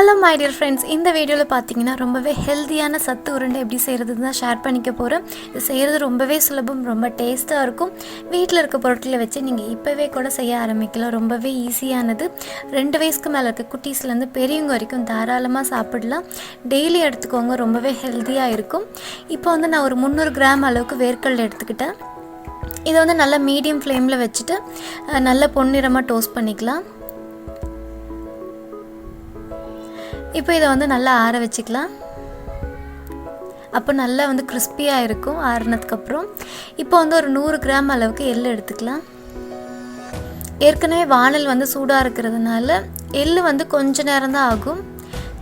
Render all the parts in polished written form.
Hello my dear friends, இந்த வீடியோவில் பார்த்தீங்கன்னா ரொம்பவே ஹெல்த்தியான சத்து உருண்டை எப்படி செய்கிறதுன்னு தான் ஷேர் பண்ணிக்க போகிறேன். இது செய்கிறது ரொம்பவே சுலபம், ரொம்ப டேஸ்ட்டாக இருக்கும். வீட்டில் இருக்க பொருட்களை வச்சு நீங்கள் இப்போவே கூட செய்ய ஆரம்பிக்கலாம். ரொம்பவே ஈஸியானது. 2 வயசுக்கு மேலே இருக்க குட்டீஸ்லேருந்து பெரியவங்க வரைக்கும் தாராளமாக சாப்பிடலாம். டெய்லி எடுத்துக்கோங்க, ரொம்பவே ஹெல்த்தியாக இருக்கும். இப்போ நான் ஒரு 300 கிராம் அளவுக்கு வேர்க்கடலை எடுத்துக்கிட்டேன். இதை நல்லா மீடியம் ஃப்ளேமில் வச்சுட்டு நல்லா பொன்னிறமாக டோஸ்ட் பண்ணிக்கலாம். இப்போ இதை நல்லா ஆற வச்சுக்கலாம். அப்போ நல்லா கிறிஸ்பியாக இருக்கும் ஆறுனதுக்கப்புறம். இப்போ ஒரு 100 கிராம் அளவுக்கு எள்ளு எடுத்துக்கலாம். ஏற்கனவே வானல் சூடாக இருக்கிறதுனால எள்ளு கொஞ்ச நேரம் தான் ஆகும்.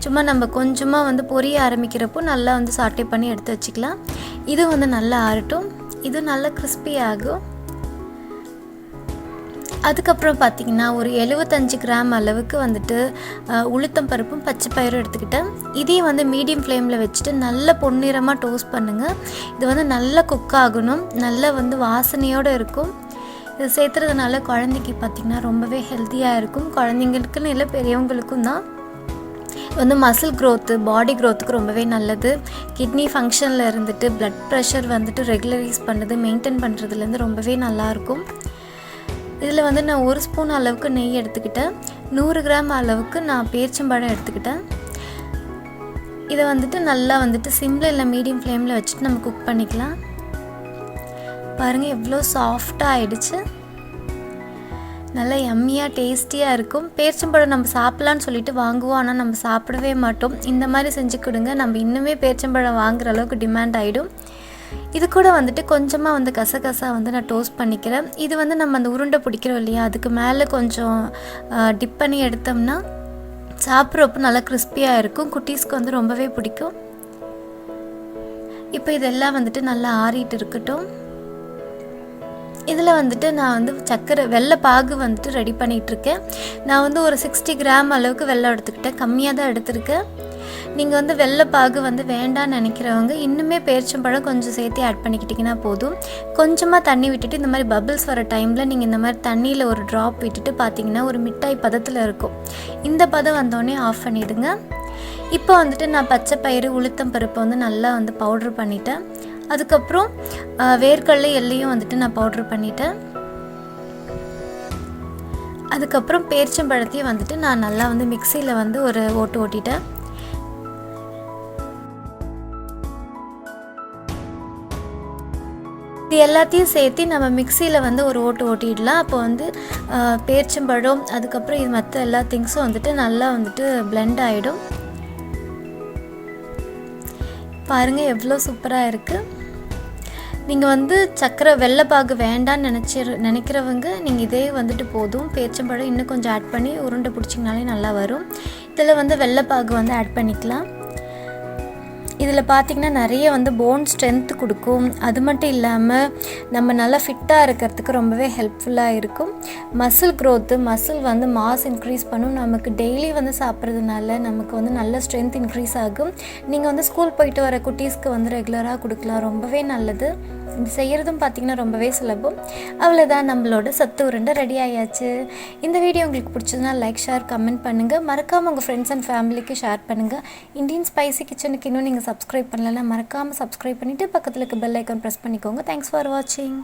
சும்மா நம்ம கொஞ்சமாக பொரிய ஆரம்பிக்கிறப்போ நல்லா சாட்டே பண்ணி எடுத்து வச்சுக்கலாம். இது நல்லா ஆறட்டும். இது நல்லா கிறிஸ்பி ஆகும். அதுக்கப்புறம் பார்த்திங்கன்னா ஒரு 75 கிராம் அளவுக்கு உளுத்தம் பருப்பும் பச்சை பயிரும் எடுத்துக்கிட்டேன். இதையும் மீடியம் ஃப்ளேமில் வச்சுட்டு நல்ல பொன்னிறமாக டோஸ்ட் பண்ணுங்கள். இது நல்லா குக் ஆகணும். நல்லா வாசனையோடு இருக்கும். இது சேர்த்துறதுனால குழந்தைக்கு பார்த்திங்கன்னா ரொம்பவே ஹெல்த்தியாக இருக்கும். குழந்தைங்களுக்குன்னு இல்லை, பெரியவங்களுக்கும் தான். மசில் க்ரோத்து, பாடி க்ரோத்துக்கு ரொம்பவே நல்லது. கிட்னி ஃபங்க்ஷனில் இருந்துட்டு ப்ளட் ப்ரெஷர் ரெகுலரைஸ் பண்ணுறது, மெயின்டைன் பண்ணுறதுலேருந்து ரொம்பவே நல்லாயிருக்கும். இதில் நான் 1 ஸ்பூன் அளவுக்கு நெய் எடுத்துக்கிட்டேன். 100 கிராம் அளவுக்கு நான் பேரிச்சம்பழம் எடுத்துக்கிட்டேன். இதை நல்லா சிம்மில் இல்லை மீடியம் ஃப்ளேமில் வச்சுட்டு நம்ம குக் பண்ணிக்கலாம். பாருங்கள் எவ்வளோ சாஃப்டாக ஆகிடுச்சு. நல்லா யம்மியாக டேஸ்டியாக இருக்கும். பேரிச்சம்பழம் நம்ம சாப்பிட்லான்னு சொல்லிட்டு வாங்குவோம், ஆனால் நம்ம சாப்பிடவே மாட்டோம். இந்த மாதிரி செஞ்சு கொடுங்க, நம்ம இன்னுமே பேரிச்சம்பழம் வாங்குகிற அளவுக்கு டிமாண்ட் ஆகிடும். இது கூட கொஞ்சமாக கசகசா நான் டோஸ்ட் பண்ணிக்கிறேன். இது நம்ம அந்த உருண்டை பிடிக்கிறோம் இல்லையா, அதுக்கு மேலே கொஞ்சம் டிப் பண்ணி எடுத்தோம்னா சாப்பிட்றப்போ நல்லா கிறிஸ்பியாக இருக்கும். குட்டீஸ்க்கு ரொம்பவே பிடிக்கும். இப்போ இதெல்லாம் நல்லா ஆறிட்டு இருக்கட்டும். இதில் நான் சர்க்கரை வெள்ளை பாகு ரெடி பண்ணிகிட்ருக்கேன். நான் ஒரு 60 கிராம் அளவுக்கு வெல்லம் எடுத்துக்கிட்டேன். கம்மியாக தான் எடுத்திருக்கேன். நீங்கள் வெள்ளைப்பாகு வேண்டான்னு நினைக்கிறவங்க இன்னுமே பேரிச்சம்பழம் கொஞ்சம் சேர்த்து ஆட் பண்ணிக்கிட்டிங்கன்னா போதும். கொஞ்சமாக தண்ணி விட்டுட்டு இந்த மாதிரி பபிள்ஸ் வர டைமில் நீங்கள் இந்த மாதிரி தண்ணியில் ஒரு ட்ராப் விட்டுட்டு பார்த்தீங்கன்னா ஒரு மிட்டாய் பதத்தில் இருக்கும். இந்த பதம் வந்தோடனே ஆஃப் பண்ணிவிடுங்க. இப்போ நான் பச்சை பயிறு, உளுத்தம் பருப்பை நல்லா பவுட்ரு பண்ணிட்டேன். அதுக்கப்புறம் வேர்க்கடலை எல்லையும் நான் பவுட்ரு பண்ணிட்டேன். அதுக்கப்புறம் பேரிச்சம்பழத்தையும் நான் நல்லா மிக்சியில் ஒரு ஓட்டு ஓட்டிட்டேன். இது எல்லாத்தையும் சேர்த்து நம்ம மிக்சியில் ஒரு ஓட்டு ஓட்டிடலாம். அப்போ பேரிச்சம்பழம், அதுக்கப்புறம் இது மற்ற எல்லா திங்ஸும் நல்லா பிளெண்ட் ஆகிடும். பாருங்கள் எவ்வளோ சூப்பராக இருக்குது. நீங்கள் சர்க்கரை வெள்ளைப்பாகு வேண்டான்னு நினைக்கிறவங்க நீங்கள் இதே போதும். பேரிச்சம்பழம் இன்னும் கொஞ்சம் ஆட் பண்ணி உருண்டை பிடிச்சிங்கனாலே நல்லா வரும். இதில் வெள்ளைப்பாகு ஆட் பண்ணிக்கலாம். இதில் பார்த்திங்கன்னா நிறைய போன் ஸ்ட்ரென்த் கொடுக்கும். அது மட்டும் இல்லாமல் நம்ம நல்லா ஃபிட்டாக இருக்கிறதுக்கு ரொம்பவே ஹெல்ப்ஃபுல்லாக இருக்கும். Muscle growth, muscle mass increase பண்ணும். நமக்கு டெய்லி சாப்பிட்றதுனால நமக்கு நல்ல ஸ்ட்ரென்த் இன்க்ரீஸ் ஆகும். நீங்கள் ஸ்கூல் போயிட்டு வர குட்டீஸ்க்கு ரெகுலராக கொடுக்கலாம். ரொம்பவே நல்லது. இது செய்கிறதும் பார்த்திங்கன்னா ரொம்பவே சுலபம். அவ்வளோதான், நம்மளோட சத்து உருண்டை ரெடி ஆயாச்சு. இந்த வீடியோ உங்களுக்கு பிடிச்சதுன்னா லைக், ஷேர், கமெண்ட் பண்ணுங்கள். மறக்காமல் உங்கள் ஃப்ரெண்ட்ஸ் அண்ட் ஃபேமிலிக்கு ஷேர் பண்ணுங்கள். இந்தியன் ஸ்பைசி கிச்சனுக்கு இன்னும் நீங்கள் சப்ஸ்கிரைப் பண்ணலன்னா மறக்காமல் சப்ஸ்கிரைப் பண்ணிவிட்டு பக்கத்தில் இருக்க பெல் ஐக்கான் ப்ரெஸ் பண்ணிக்கோங்க. தேங்க்ஸ் ஃபார் வாட்சிங்.